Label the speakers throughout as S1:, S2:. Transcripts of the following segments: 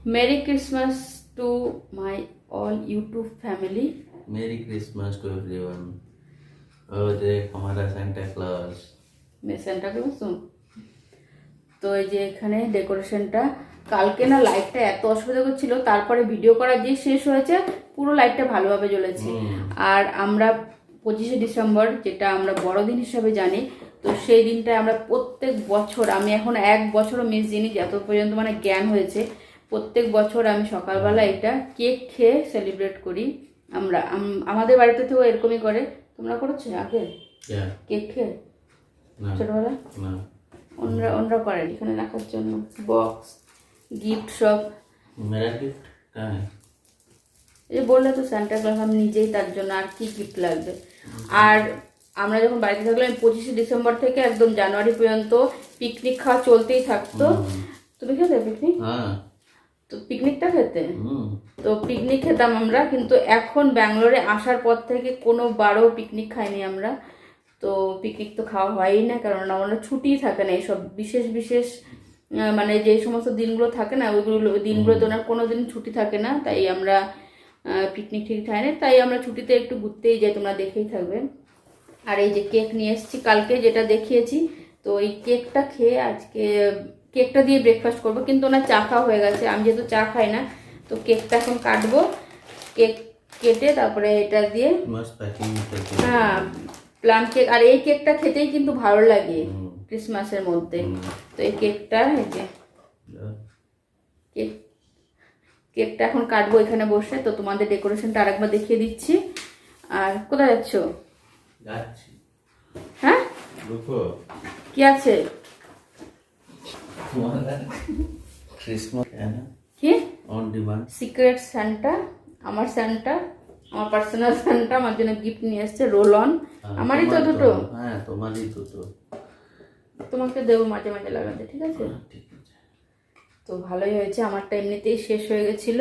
S1: Merry Christmas to my all YouTube family.
S2: Merry Christmas to everyone. Oh, देख हमारा Santa Claus.
S1: मैं Santa clause हूँ। তো এই যে এখানে ডেকোরেশনটা কালকে না লাইটটা এত অসুবিধা করছিল, তারপরে ভিডিও করা যে শেষ হয়েছে পুরো লাইটটা ভালোভাবে জ্বলেছে। আর আমরা 25শে ডিসেম্বর, যেটা আমরা বড়দিন হিসাবে জানি, তো সেই দিনটা আমরা প্রত্যেক বছর, আমি এখন 1 বছরও মিস দিইনি যত পর্যন্ত মানে জ্ঞান হয়েছে, প্রত্যেক বছর আমি সকালবেলা এটা কেক খেয়ে সেলিব্রেট করি। আমরা আমাদের বাড়িতে তো এরকমই করে। তোমরা করেছো আগে কেক খেয়ে ছোটবেলা? অন্যরা করেন এখানে রাখার জন্য বক্স গিফট সব।
S2: मेरा गिफ्ट कहाँ है?
S1: এই বললে তো সান্টা ক্লজ, আমি নিজেই তার জন্য আর কি গিফট লাগবে। আর আমরা যখন বাড়িতে থাকলাম 25শে ডিসেম্বর থেকে একদম জানুয়ারি পর্যন্ত পিকনিক খাওয়া চলতেই থাকতো। তুমি খেতে পিকনিক? তো পিকনিকটা খেতে, তো পিকনিক খেতাম আমরা, কিন্তু এখন ব্যাঙ্গালোরে আসার পর থেকে কোনো বারও পিকনিক খাইনি আমরা। তো পিকনিক তো খাওয়া হয়ই না, কারণ আমরা ছুটি থাকে না এইসব বিশেষ বিশেষ মানে যে সমস্ত দিনগুলো থাকে না ওইগুলো দিনগুলোতে ওনার কোনো দিন ছুটি থাকে না, তাই আমরা পিকনিক ঠিক খাই না। তাই আমরা ছুটিতে একটু ঘুরতেই যাই, তোমরা দেখেই থাকবে। আর এই যে কেক নিয়ে এসেছি কালকে যেটা দেখিয়েছি, তো এই কেকটা খেয়ে আজকে কেকটা দিয়ে ব্রেকফাস্ট করবো, কিন্তু ওনার চা খাওয়া হয়ে গেছে। আমি যেহেতু চা খাই না, তো কেকটা এখন কাটবো, কেক কেটে তারপরে এটা দিয়ে হ্যাঁ প্লাম কেক। আর এই কেকটা খেতেই কিন্তু ভালো লাগে ক্রিসমাসের মধ্যে। তো এই কেকটা এই যে কেকটা এখন কাটবো এখানে বসে। তো তোমাদের ডেকোরেশনটা আরেকবার দেখিয়ে দিচ্ছি। আর কোথায় যাচ্ছ? হ্যাঁ কি আছে?
S2: क्रिसमस है ना
S1: কি
S2: ऑन डिमांड
S1: সিক্রেট সান্টা, আমার সান্টা, আমার পার্সোনাল সান্টা আমার জন্য গিফট নিয়ে এসেছে রোল অন। আমারই তো দুটো।
S2: হ্যাঁ তোমারই দুটো,
S1: তোমাকে দেবো মাঝে মাঝে লাগাতে, ঠিক আছে?
S2: ঠিক আছে।
S1: তো ভালোই হয়েছে, আমারটা এমনিতেই শেষ হয়ে গেছিল,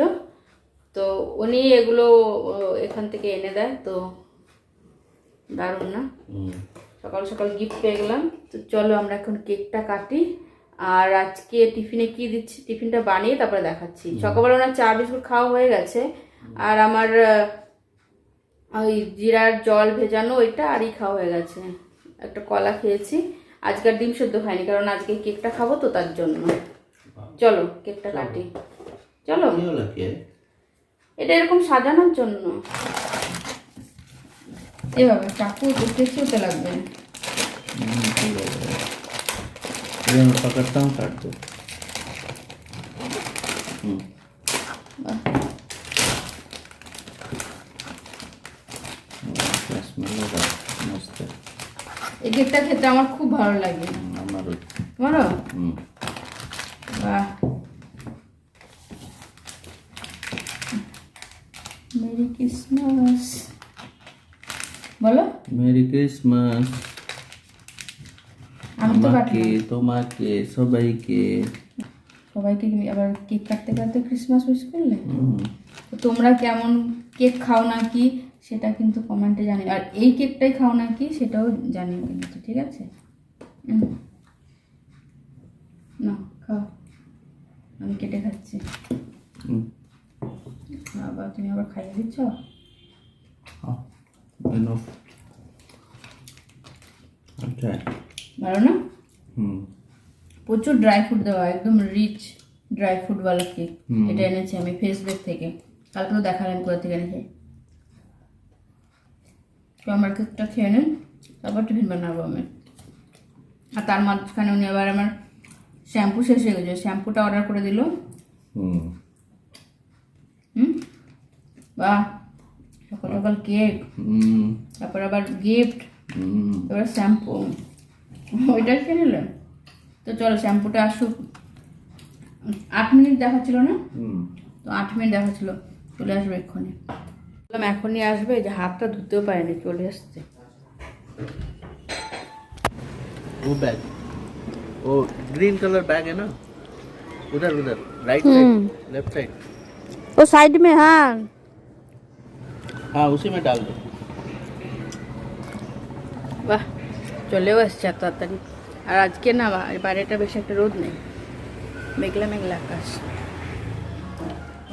S1: তো উনি এগুলো এখান থেকে এনে দেয়। তো দারুণ না, সকাল সকাল গিফট পেয়ে গেলাম। তো চলো আমরা এখন কেকটা কাটি। আর আজকে টিফিনে কি দিচ্ছি, টিফিনটা বানিয়ে তারপরে দেখাচ্ছি। সকালবেলা ওনার চা বিস্কুট খাওয়া হয়ে গেছে, আর আমার ওই জিরার জল ভেজানো ওইটা আরই খাওয়া হয়ে গেছে। একটা কলা খেয়েছি, আজকের ডিম সেদ্ধ খাইনি, কারণ আজকে কেকটা খাবো তো তার জন্য। চলো কেকটা কাটি, চলো। এটা এরকম সাজানোর জন্য এভাবে চাকু দেখতে হতে লাগবে।
S2: मैं पकड़ता हूँ, काट दो। मस्त
S1: এই কেকটা খেতে আমার খুব ভালো লাগে। আমারও বাহ। মেরি ক্রিসমাস বলো।
S2: মেরি ক্রিসমাস আমাকে, তোমাকে, সবাইকে।
S1: সবাইকে আবার কেক কাটতে কাটতে ক্রিসমাস উইশ করলে। তো তোমরা কেমন কেক খাও নাকি সেটা কিন্তু কমেন্টে জানিও, আর এই কেকটাই খাও নাকি সেটাও জানিও কিন্তু, ঠিক আছে? না খাও, আমি কেটে খাচ্ছি। আবার তুমি আবার খাইয়ে দিচ্ছ।
S2: আচ্ছা
S1: ভালো না? প্রচুর ড্রাই ফ্রুট দেওয়া, একদম রিচ ড্রাই ফ্রুটওয়ালা কেক। এটা এনেছি আমি ফেসবুক থেকে, কালকে তো দেখালেন কোথা থেকে এনেছি। তো আমার কেকটা খেয়ে নেন, তারপর টিফিন বানাবো আমি। আর তার মাঝখানে উনি আবার আমার শ্যাম্পু শেষ হয়ে গেছে, শ্যাম্পুটা অর্ডার করে দিল। বাহ, সকাল সকাল কেক, তারপর আবার গিফট, তারপর শ্যাম্পু, ওইটা খেয়ে নিলেন। তো চলো শ্যাম্পুটা আসুক। 8 মিনিট দেখাচ্ছিল না? তো 8 মিনিট দেখাচ্ছিল, চলে আসবে এক্ষুনি। এখনই আসবে, যে হাতটা ধুতেও পারেনি, চলে আসছে।
S2: वो बैग, वो ग्रीन कलर बैग है ना, उधर उधर राइट साइड, लेफ्ट साइड,
S1: वो साइड में। हाँ
S2: हाँ उसी में डाल दो।
S1: বাহ, চলেও আসছে এত তাড়াতাড়ি। আর আজকে না বাইরেটা বেশি একটা রোদ নেই, মেঘলা মেঘলা আকাশ।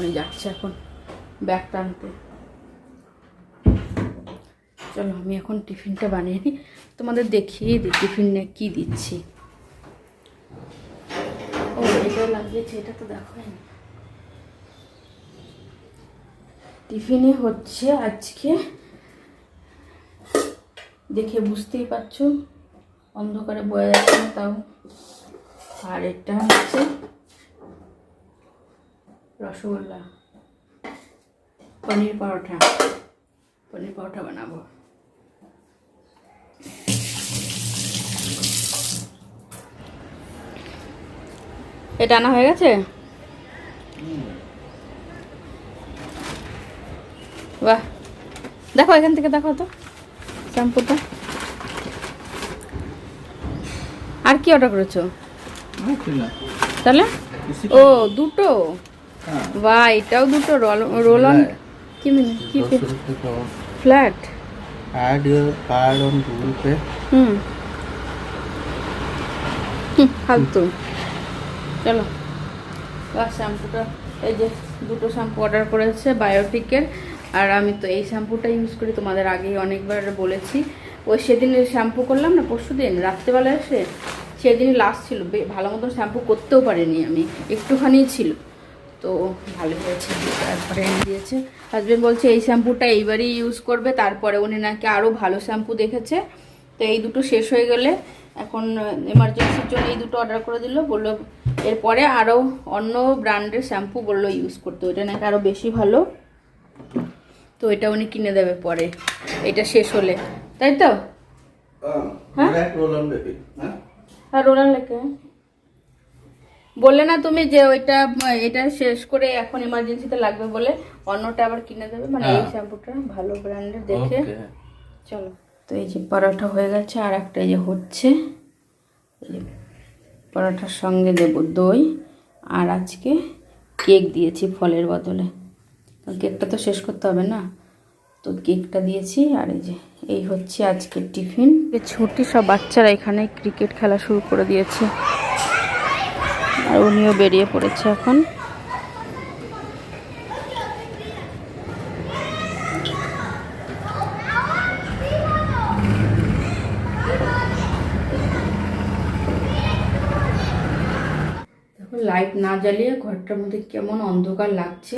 S1: এখনই যাচ্ছে এখন ব্যাগ টানতে। চলো আমি এখন টিফিনটা বানিয়ে নিই, তোমাদের দেখিয়ে দিই টিফিনে কি দিচ্ছি। ও এটা লাগিয়েছে, এটা তো দেখাই না। টিফিনে হচ্ছে আজকে, দেখে বুঝতেই পারছো অন্ধকারে বোঝা যাচ্ছে না তাও। আর এটা হচ্ছে রসগোল্লা, পনির পরোটা বানাবো। এটা আনা হয়ে গেছে। বাহ, দেখো এখান থেকে দেখো তো শ্যাম্পুটা। আর কি অর্ডার করেছো তাহলে? ও দুটো, বাহ এটাও দুটো রোল অন। কি মানে কি flat?
S2: Add your card on Google Pay.
S1: ফালতু। চলো শ্যাম্পুটা, এই যে দুটো শ্যাম্পু অর্ডার করেছে বায়োটিকের। আর আমি তো এই শ্যাম্পুটা ইউজ করি, তোমাদের আগেই অনেকবার বলেছি। ওই সেদিন শ্যাম্পু করলাম না, পরশু দিন রাত্রেবেলা এসে, সেদিনই লাস্ট ছিল, ভালো মতন শ্যাম্পু করতেও পারিনি আমি, একটুখানি ছিল, তো ভালো হয়েছে। তারপরে এনে দিয়েছে হাজব্যান্ড, বলছে এই শ্যাম্পুটা এইবারই ইউজ করবে, তারপরে উনি নাকি আরও ভালো শ্যাম্পু দেখেছে। তো এই দুটো শেষ হয়ে গেলে এখন এমার্জেন্সির জন্য এই দুটো অর্ডার করে দিল, বললো এরপরে আরও অন্য ব্র্যান্ডের শ্যাম্পু বললো ইউজ করতে, ওইটা নাকি আরও বেশি ভালো। তো এটা উনি কিনে দেবে পরে, এটা শেষ হলে, তাই তো? হ্যাঁ হ্যাঁ রোলার লেখে বললে না তুমি যে ওইটা এটা শেষ করে এখন এমার্জেন্সিতে লাগবে বলে অন্যটা আবার কিনে দেবে, মানে এই শ্যাম্পুটা ভালো ব্র্যান্ডের দেখে। চলো, তো এই যে পরোটা হয়ে গেছে, আর একটা এই যে হচ্ছে, এই যে পরোটার সঙ্গে দেব দই, আর আজকে কেক দিয়েছি ফলের বদলে, কেকটা তো শেষ করতে হবে না, তো কেকটা দিয়েছি। আর এই হচ্ছে আজকের টিফিন। ছুটি, সব বাচ্চারা এখানে ক্রিকেট খেলা শুরু করে দিয়েছে, আর উনিও বেরিয়ে পড়েছে এখন। লাইট না জ্বালিয়ে ঘরটার মধ্যে কেমন অন্ধকার লাগছে,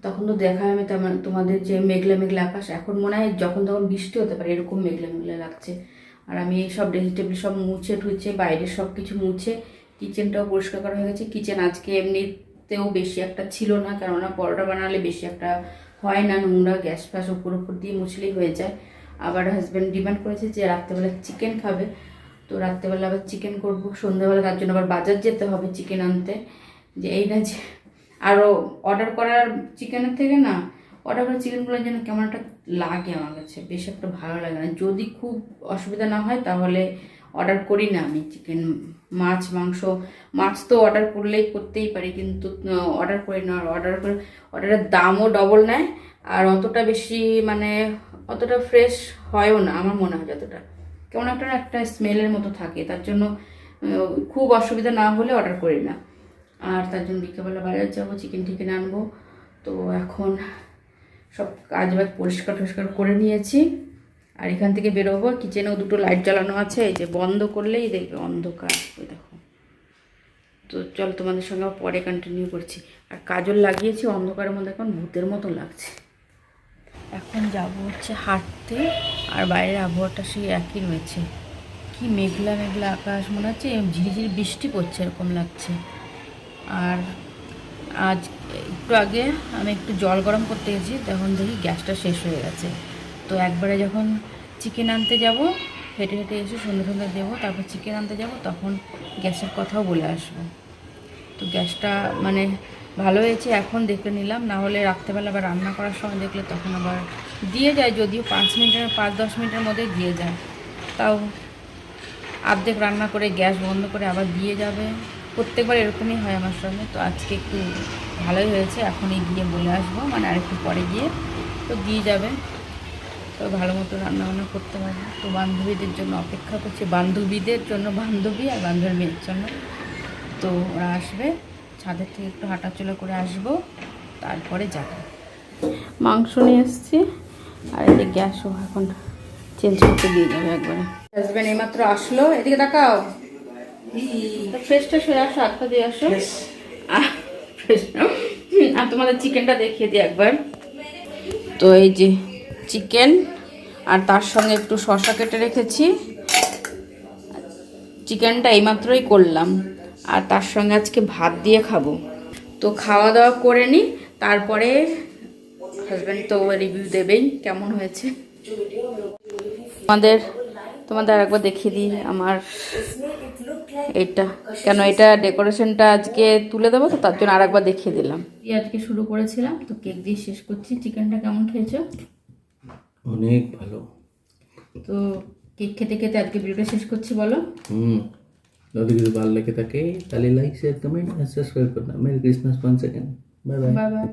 S1: তখন তো দেখায় আমি তোমাদের যে মেঘলা মেঘলা আকাশ, এখন মনে হয় যখন তখন বৃষ্টি হতে পারে, এরকম মেঘলা মেঘলা লাগছে। আর আমি এই সব ড্রেসিং টেবিল সব মুছে ঠুছে, বাইরের সব কিছু মুছে, কিচেনটাও পরিষ্কার করা হয়ে গেছে। কিচেন আজকে এমনিতেও বেশি একটা ছিল না, কেননা পরোটা বানালে বেশি একটা হয় না নোংরা, গ্যাস ফ্যাস উপর দিয়ে মুছলেই হয়ে যায়। আবার হাজব্যান্ড ডিমান্ড করেছে যে রাত্রেবেলা চিকেন খাবে, তো রাত্রেবেলা আবার চিকেন করবো, সন্ধ্যাবেলা তার জন্য আবার বাজার যেতে হবে চিকেন আনতে। যে এই না যে আরও অর্ডার করার চিকেনের থেকে না, অর্ডার করার চিকেনগুলো যেন কেমন একটা লাগে আমার কাছে, বেশ একটা ভালো লাগে না। যদি খুব অসুবিধা না হয় তাহলে অর্ডার করি না আমি চিকেন। মাছ মাংস, মাছ তো অর্ডার করলেই করতেই পারি, কিন্তু অর্ডার করি না। আর অর্ডারের দামও ডবল নেয়, আর অতটা বেশি মানে অতটা ফ্রেশ হয়ও না আমার মনে হয়, যতটা কেমন একটা স্মেলের মতো থাকে। তার জন্য খুব অসুবিধা না হলে অর্ডার করি না। আর তার জন্য বিকেলবেলা বাজার যাবো, চিকেন আনবো। তো এখন সব কাজ বাজ পরিষ্কার করে নিয়েছি, আর এখান থেকে বেরোবো। কিচেনেও দুটো লাইট জ্বালানো আছে, এই যে বন্ধ করলেই দেখবে অন্ধকার, ওই দেখো। তো চল তোমাদের সঙ্গে পরে কন্টিনিউ করছি। আর কাজল লাগিয়েছি, অন্ধকারের মধ্যে এখন ভূতের মতো লাগছে। এখন যাব হচ্ছে হাঁটতে, আর বাইরের আবহাওয়াটা সেই একই রয়েছে, কি মেঘলা মেঘলা আকাশ, মনে হচ্ছে ঝিরিঝিরি বৃষ্টি পড়ছে এরকম লাগছে। আর আজ একটু আগে আমি একটু জল গরম করতে গেছি, তখন দেখি গ্যাসটা শেষ হয়ে গেছে। তো একবারে যখন চিকেন আনতে যাব, হেঁটে এসে সন্ধ্যে দেবো, তারপর চিকেন আনতে যাব, তখন গ্যাসের কথাও বলে আসবো। তো গ্যাসটা মানে ভালো হয়েছে এখন দেখে নিলাম, না হলে রাত্রেবেলা আবার রান্না করার সময় দেখলে তখন আবার দিয়ে যায়, যদিও 5-10 মিনিটের মধ্যে দিয়ে যায়, তাও অর্ধেক রান্না করে গ্যাস বন্ধ করে আবার দিয়ে যাবে। প্রত্যেকবার এরকমই হয় আমার সঙ্গে। তো আজকে একটু ভালোই হয়েছে, এখনই গিয়ে বলে আসবো, মানে আরেকটু পরে গিয়ে তো দিয়ে যাবে, তো ভালো মতো রান্নাবান্না করতে পারবো। তো বান্ধবীদের জন্য অপেক্ষা করছি, বান্ধবীদের জন্য, বান্ধবী আর বান্ধবীর মেয়ের জন্য। তো ওরা আসবে, ছাদের থেকে একটু হাঁটাচলা করে আসবো, তারপরে যাবো। মাংস নিয়ে এসেছি, আর এই যে গ্যাসও এখন চেঞ্জ করতে দিয়ে যাবে একবারে। হাজব্যান্ড এইমাত্র আসলো, এদিকে তাকাও, ফ্রেশটা সরে আসো, হাতটা দিয়ে আসো। আর তোমাদের চিকেনটা দেখিয়ে দিই একবার। তো এই যে চিকেন, আর তার সঙ্গে একটু শসা কেটে রেখেছি। চিকেনটা এইমাত্রই করলাম, আর তার সঙ্গে আজকে ভাত দিয়ে খাবো। তো খাওয়া দাওয়া করে নিই, তারপরে হাজব্যান্ড তো রিভিউ দেবেই কেমন হয়েছে। তোমাদের আরেকবার দেখিয়ে দিই আমার এটা, কেন এটা ডেকোরেশনটা আজকে তুলে দেবো, তো তার জন্য আরেকবার দেখিয়ে দিলাম। আজকে শুরু করেছিলাম, তো কেক দিয়ে শেষ করছি। চিকেনটা কেমন খেয়েছো?
S2: অনেক ভালো।
S1: তো কেক খেতে খেতে আজকে ভিডিওটা শেষ করছি, বলো।
S2: যদি কিছু ভালো লেগে থাকে তাহলে লাইক শেয়ার কমেন্ট আর সাবস্ক্রাইব করনা। Merry Christmas once again. Bye bye.
S1: Bye by.